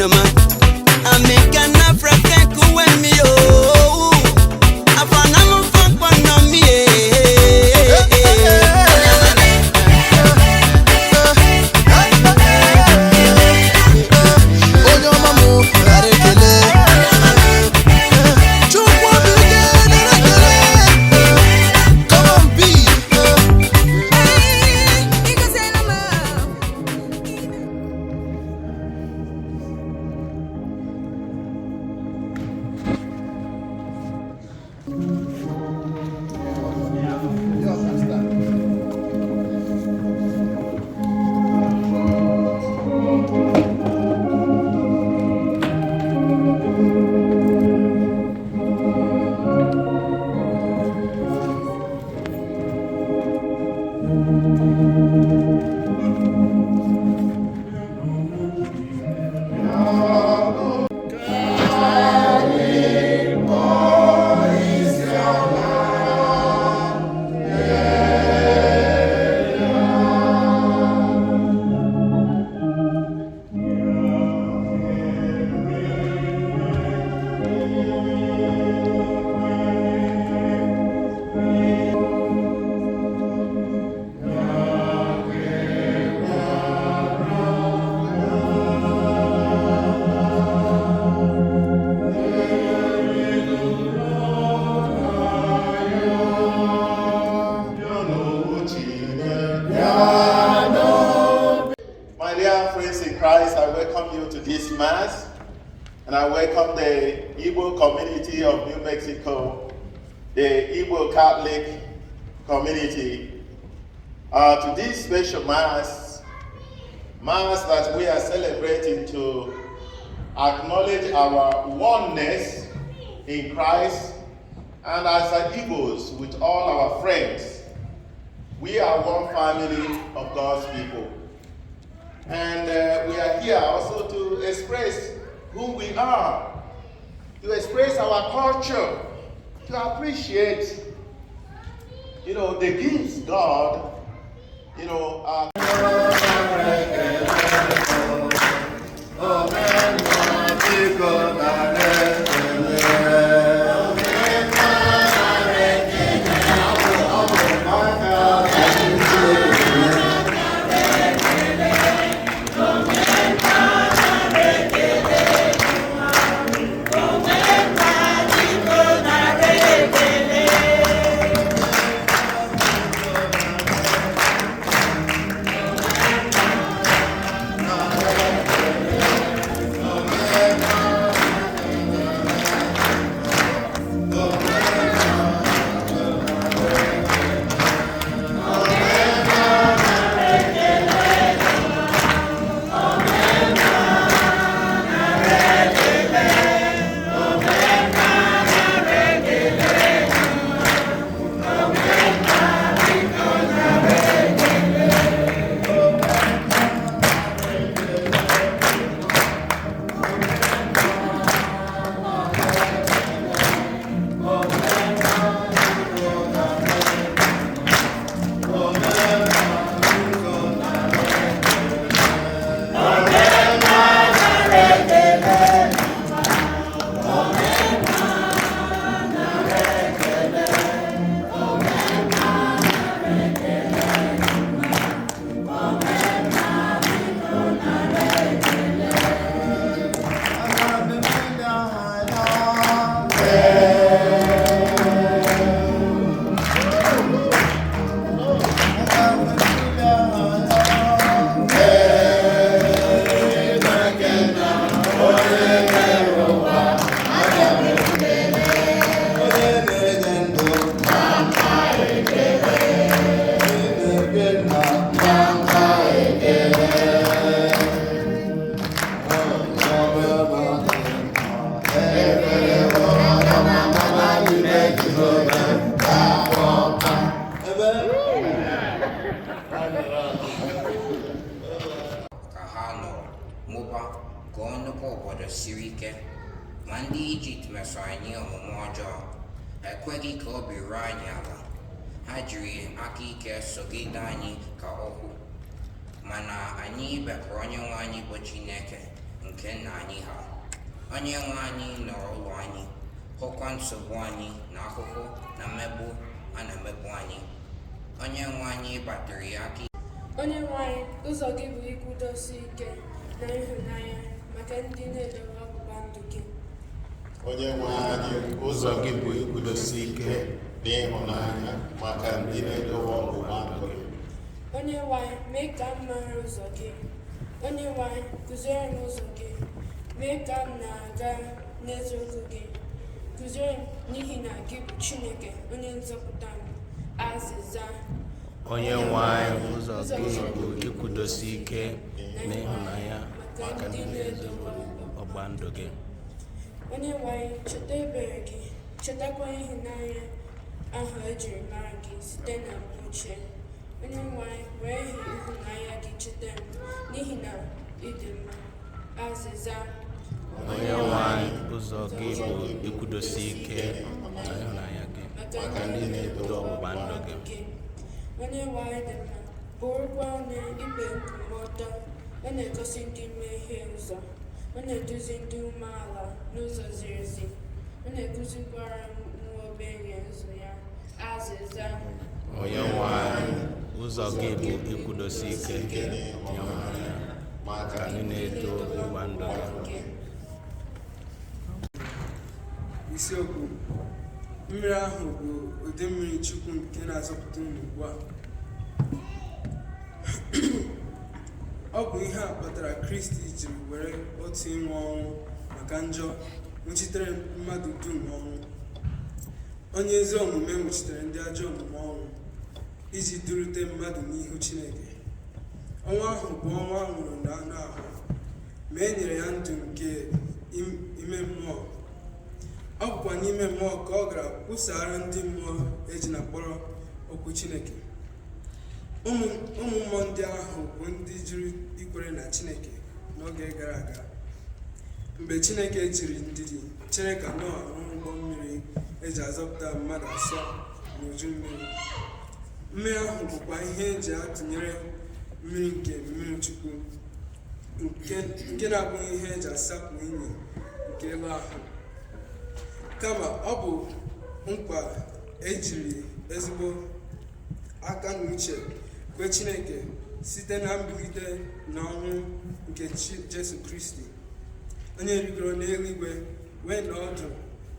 Panama. I make an African cool when me I found I'm fun on me. Mass, and I welcome the Igbo community of New Mexico, the Igbo Catholic community, to this special Mass that we are celebrating to acknowledge our oneness in Christ, and as Igbos with all our friends, we are one family of God's people. And we are here also to express who we are, to express our culture, to appreciate, the gifts God, Mandi Egypt meswanya omojo ekwegi ka obi ranyala hajiri akike sogidani ka ohu mana anyị bekọrọ onye nwe anyị bụ Chineke nke nna anyị ha. Onye nwe anyị nọrọ ụlọ anyị, hụkwa nsogbu anyị na ahụhụ na mmegbu a na-emegbu anyị. Onye nwe anyị batịrị aka. Onye nwe anyị, ụzọ gị bụ ikwudosi ike na ịhụnanya maka ndị na-edobe ọgbụgba ndụ gị. Onye nwe anyị, ụzọ gị bụ ikwudosi ike na ịhụnanya maka ndị na-edobe ọgbụgba ndụ gị. Onye nwe anyị, mee ka m mara ụzọ gị. Onye nwe anyị, kụziere m ụzọ gị. Mee ka m na-aga n'eziokwu gị. Kụziere m n'ihi na gị bụ Chineke, onye nzọpụta m. Azịza. Onye nwe anyị, ụzọ gị bụ ikwudosi ike na ịhụnanya maka ndị na-edobe ọgbụgba ndụ gị. Onye nwe anyị, cheta ebere gị, chetakwa ịhụnanya ahụ ejiri mara gị site na mgbe ochie. Onye nwe anyị, were ịhụnanya gị cheta m n'ihi na ị dị mma. Azịza. Onye nwe anyị, ụzọ gị bụ ikwudosi ike na ịhụnanya gị maka ndị na-edobe ọgbụgba ndụ gị. Onye nwe anyị dị mma, bụrụkwa onye ikpe nkwụmọtọ. Ọ na-egosi ndị mmehie ụzọ. Ọ na-eduzi ndị umeala n'ụzọ ziri ezi. Ọ na-ekụzikwara nwa ogbenye ụzọ ya. Azịza. Onye nwe anyị, ụzọ gị bụ ikwudosi ike na ịhụnanya maka ndị na-edobe ọgbụgba ndụ gị. Isiokwu: mmiri ahụ bụ ụdị mmiri Chukwu nke na-azọpụta unu ugbu a. Ọ bụ ihe a kpatara Kristi jiri were otu ịnwụ ọnwụ maka njọ nwụchitere mmadụ dum ọnwụ. Onye ezi omume nwụchitere ndị ajọ omume ọnwụ iji durute mmadụ n'ihu Chineke. Ọnwụ ahụ bụ ọnwụ a nwụrụ n'anụ ahụ, ma e nyere ya ndụ nke ime mmụọ. Ọ bụkwa n'ime mmụọ ka ọ gara kwusara ndị mmụọ eji na kpọrọ okwu Chineke. Ụmụ mmụọ ndị ahụ bụ ndị jụrụ ikwere na Chineke n'oge gara aga, mgbe Chineke jiri ndidi chere ka Noa rụọ ụgbọ mmiri eji azọpụta mmadụ 7 n'uju mmiri. Mmiri ahụ bụkwa ihe eji atụnyere mmiri nke mmiri Chukwu, nke na-abụghị ihe eji asapụ unyi nke elu ahụ, kama ọ bụ nkwa ejiri ezigbo aka na uche kwe Chineke site na mbilite n'ọnwụ nke Jesu Kristi, onye rigoro n'eluigwe wee nọ ọdụ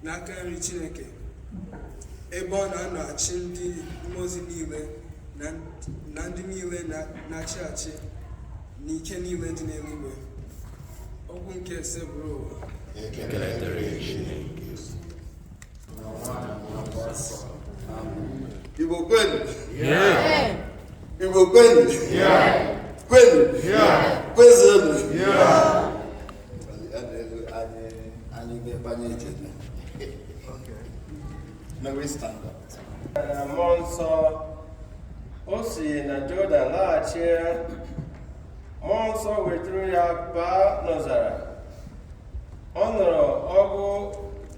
n'aka nri Chineke, ebe ọ na-anọ achị ndị mmụọ niile na ndị niile na-achị achị n'ike niile dị n'eluigwe. Okwu nke ise bụrụ ụwa. Ekele dịrị Chineke. Igbo Kwenu. Igbo Kwenu. Kwenu. Kwezuonu. Anyị ga-ebanye ije. Now we stand up. Na mmụọ nsọ o si na Jordan laghachi, mmụọ nsọ weturu ya baa n'ọzara. Ọ nọrọ ọgụ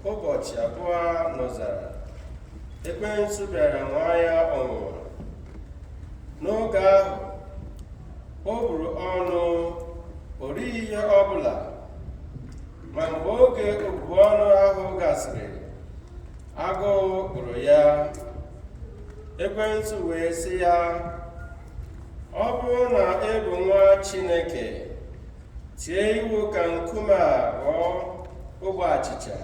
ụbọchị 2 n'ọzara. Ekwensu bịara nwaa ya ọnwụnwa. N'oge ahụ, o buru ọnụ, o righị ihe ọbụla. Ma mgbe oge obubu ọnụ ahụ gasịrị, agụụ gụrụ ya. Ekwensu wee sị ya, ọ bụrụ na ị bụ nwa Chineke, tie iwu ka nkume a ghọọ ogbe achịcha.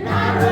Nara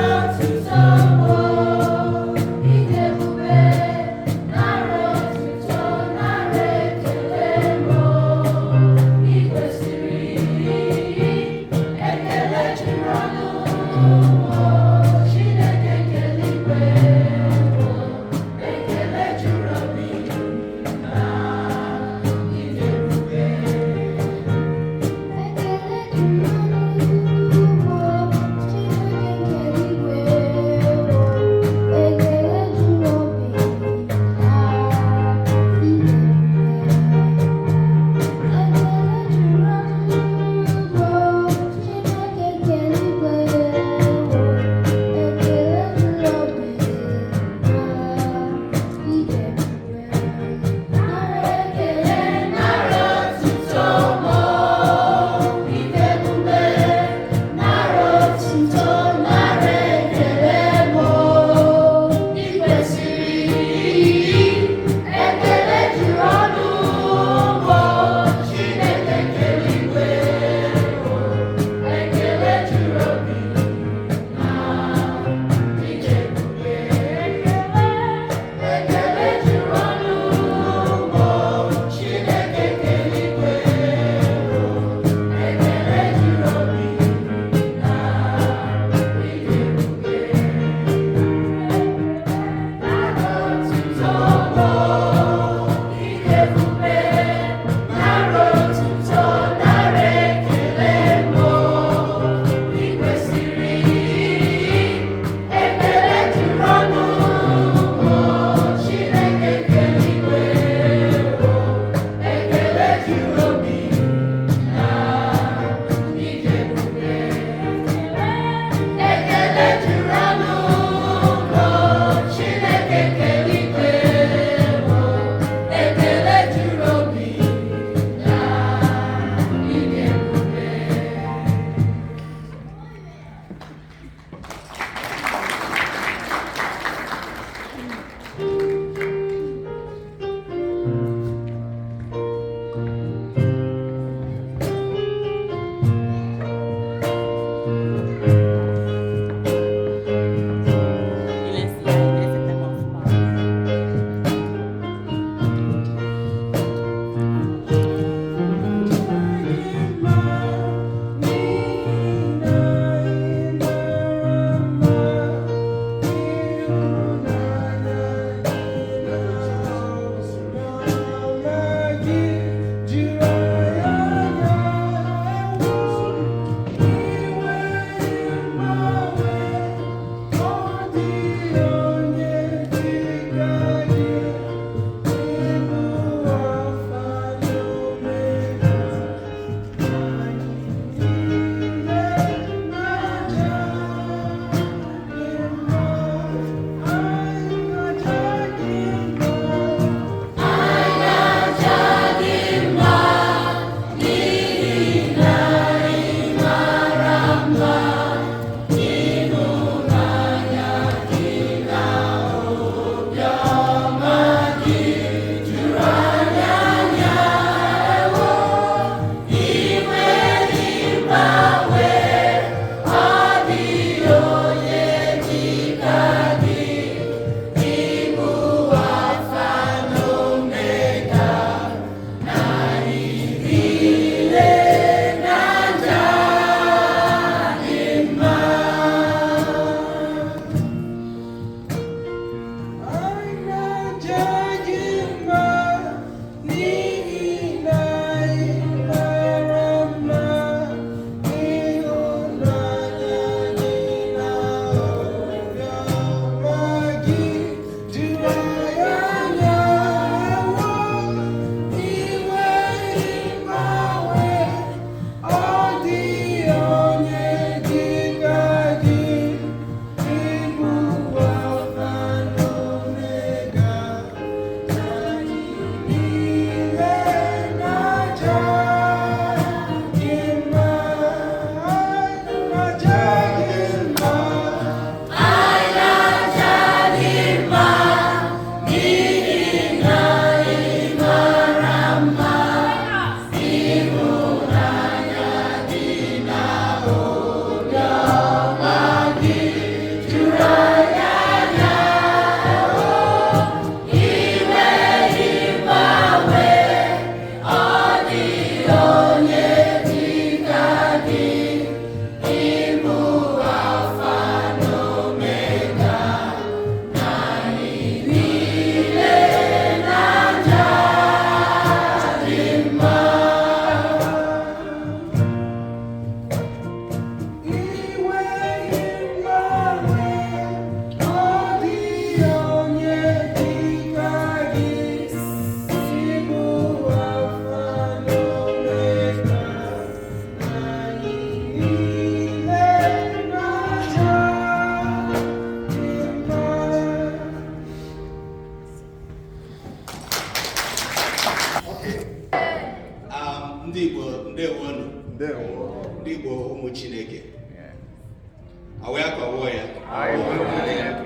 Awe akọwọ ya.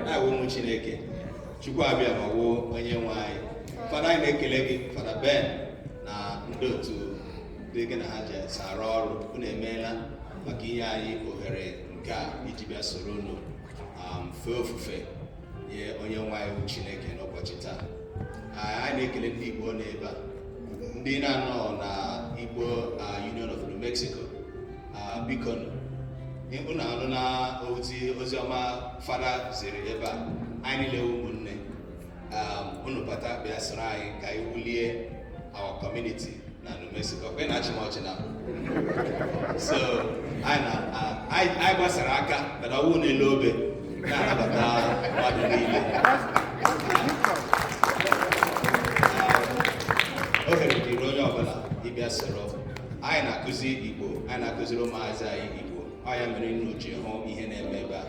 Na-awụ ụmụ Chineke. Chukwu abịa ma wuo onye nwe anyị. Fada anyị na-ekele gị, Fada Ben na ndị otu dị gị na ha ji arụ ọrụ. Unu emeela maka inye anyị ohere nke a iji bịa soro unu fee ofufe nye onye nwe anyị bụ Chineke n'ụbọchị taa. Anyị na-ekele ndị Igbo n'ebe a, ndị na-anọ na Igbo Union of New Mexico. Biko unu anụ na ozi ọma Fada ziri ebe a, anyị niile ụmụnne unu bata bịa soro anyị ka anyị wulie our community na New Mexico. Kwe na-achị m ọchị na so anyị gbasara aka mana ọwụ n'elu obe na-anabata mmadụ niile. Ohere dịrị onye ọbụla ịbịa soro. Anyị na-akụzi Igbo, anyị na-akụziri ụmụazị anyị Igbo. Ọ ya mere nnu ji hụ ihe na-eme ebe a.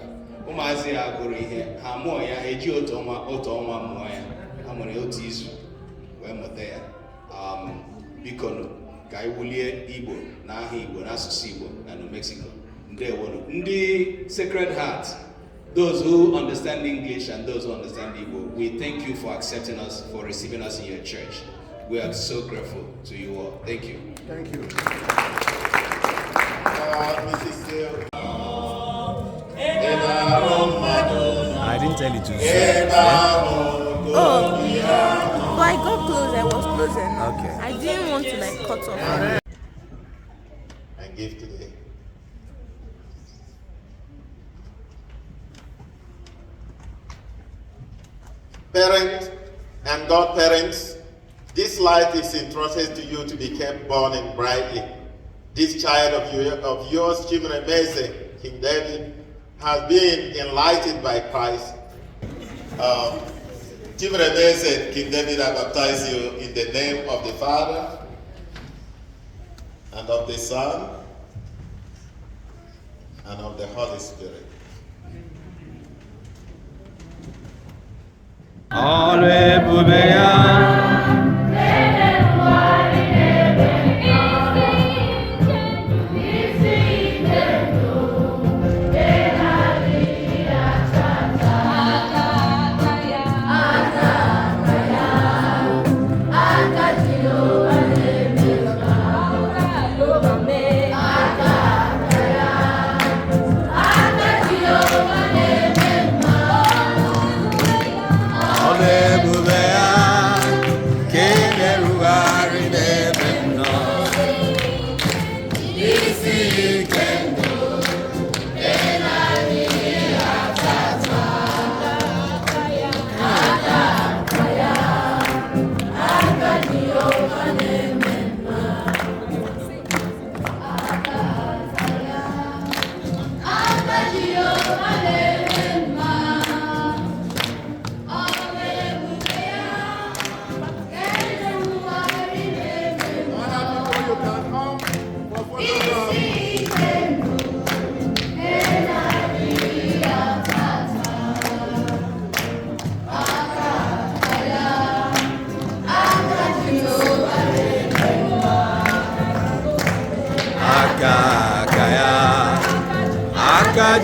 Ụmụazị ya gụrụ ihe, ha mụọ ya, eji otu ọnwa mụọ ya. Ha nwere otu izu wee mụta ya. Biko ka anyị wulie Igbo na aha Igbo na asụsụ Igbo na New Mexico. Ndewonu. Ndị Sacred Heart, those who understand English and those who understand Igbo, we thank you for accepting us, for receiving us in your church. We are so grateful to you all. Thank you. Thank you. Mrs. Sale. I didn't tell you to. Oh, but I got close. I was close enough. Okay. I didn't want to like cut off. And give today. Parents and godparents, this light is entrusted to you to be kept burning brightly. This child of yours, Chimremeze, King David, has been enlightened by Christ. Chimremeze, King David, I baptize you in the name of the Father and of the Son and of the Holy Spirit.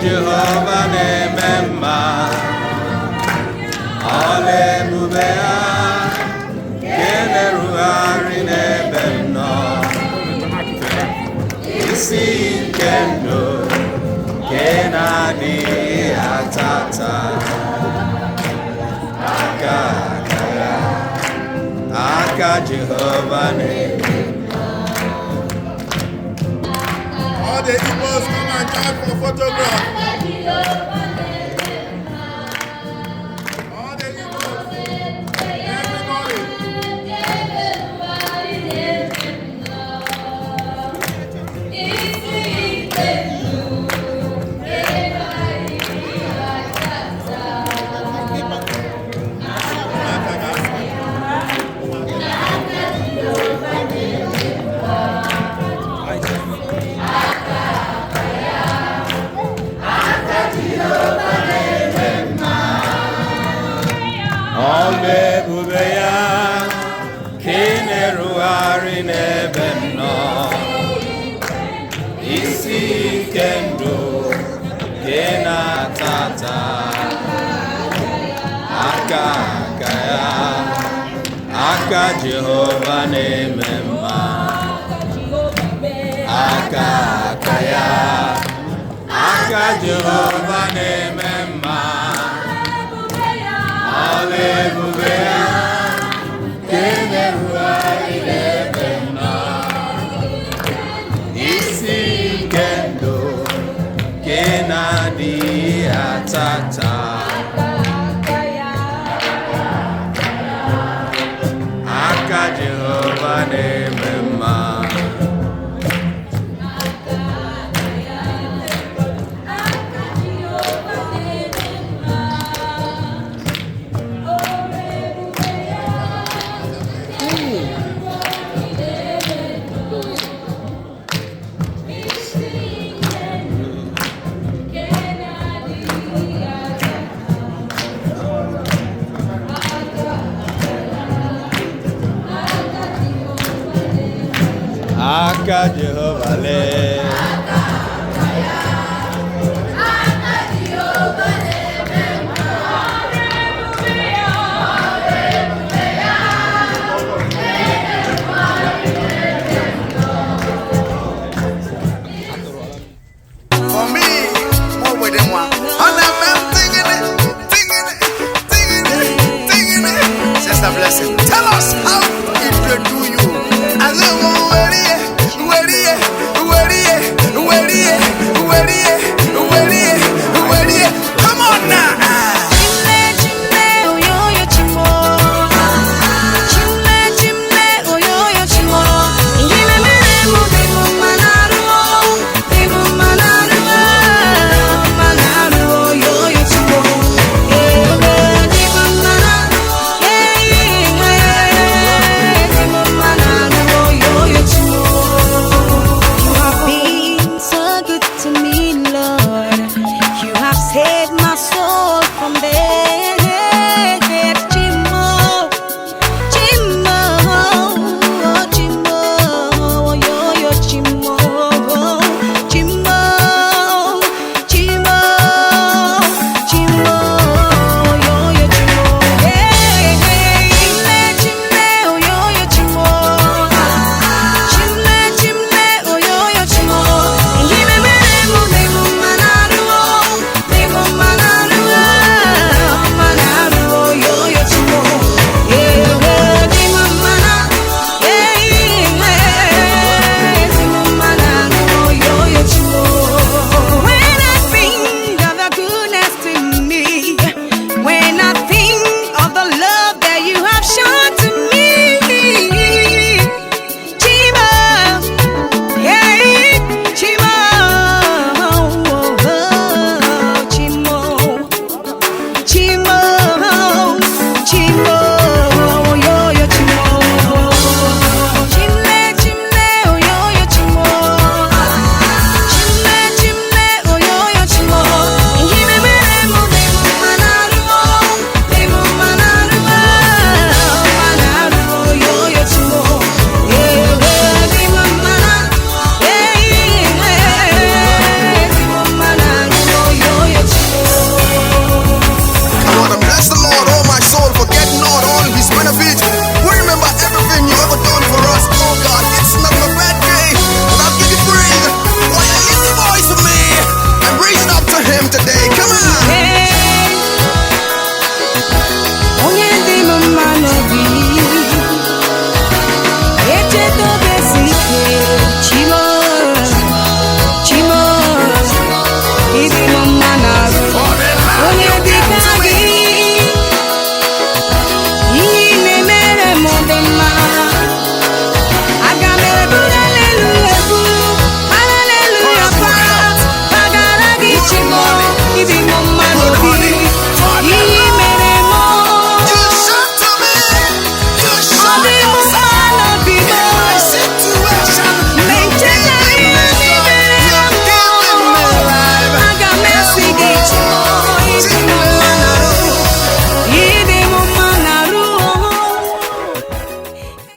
Jehovah nememma Hallelujah Keneruari nebemno Isi kendo Kenadi atata Aka Jehovah nememma. All the Igbos come and join for photograph. All the Igbos, na-atata aka ya aka Jehova na-eme mma aka ya aka Jehova na-eme mma ọla ebube ya ka na-erugharị n'ebe m nọ isi nke ndụ ka na-adịghị atata aka Jehova na-eme mma aka Jehova lee